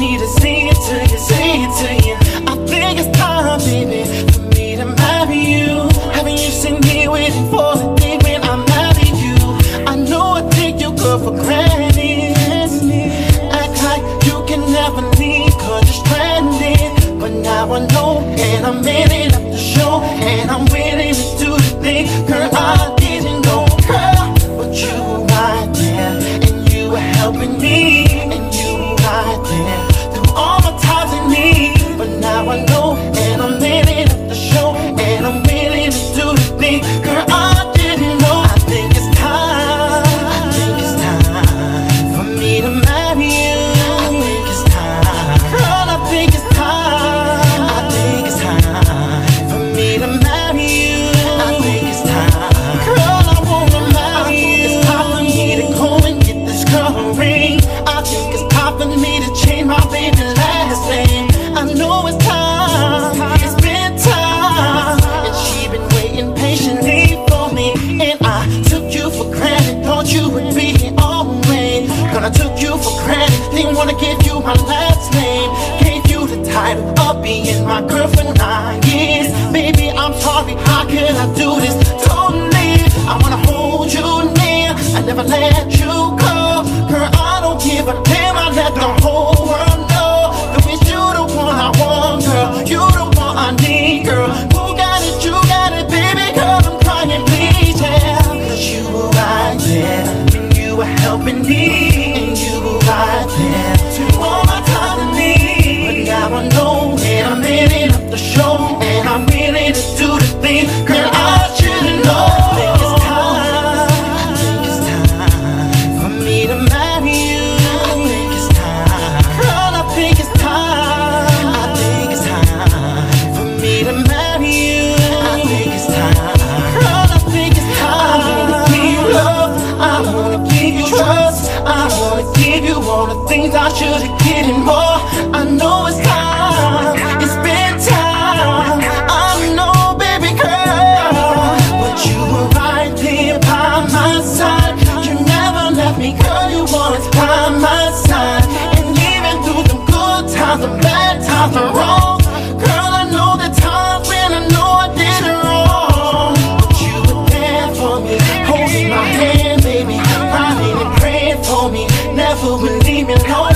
me to say it to you, say it to you. I think it's time, baby, for me to marry you. Haven't you seen me waiting for the day when I marry you? I know I take your girl for granted. Act like you can never leave, cause you're stranded. But now I know, and I'm ready up the show, and I'm willing to do the thing. Girl, I didn't know, girl, but you were right there, and you were helping me, and you were right there through all my times in need. But now I know, and I'm ready up the show, and I'm willing to do the thing. Girl, I didn't know. I think it's time, I think it's time for me to marry you. I think it's time, girl, I think it's time. I think it's time for me to marry you. I think it's time, girl, I wanna marry you. It's time for me to go and get this girl a ring. I think it's time for me to change my baby last name. I know it's time, it's been time, and she been waiting patiently for me. And I took you for granted, thought you would be here always. Gonna took you for granted, didn't wanna give you my last name. Gave you the title of being my girl for 9 years. Baby, I'm sorry, how could I do this? Totally, I wanna hold you near, I never let you go. Girl, I don't give a damn, I let the whole world know that it's you the one I want, girl. You the one I need, girl. Who got it? You got it, baby girl. I'm crying, please, yeah. Cause you were right there, and you were helping me, and you were right there to all my time in need. But now I know, and I'm ready up the show, and I'm ready to do the thing. Girl, I should've known. I think it's time, I think it's time for me to marry you. I think it's time, girl, I think it's time. I think it's time for me to marry you. I think it's time, girl, I think it's time. I wanna give you love, I wanna give you trust, I wanna give you all the things I should've given more. I know it's time, it's been time. I know, baby girl, but you were right there by my side. You never left me, girl, you always by my side. And even through the good times, the bad times, the wrong, girl, I know the times when I know I did it wrong. But you were there for me, holding my hand, baby, riding and praying for me. Never would leave me alone.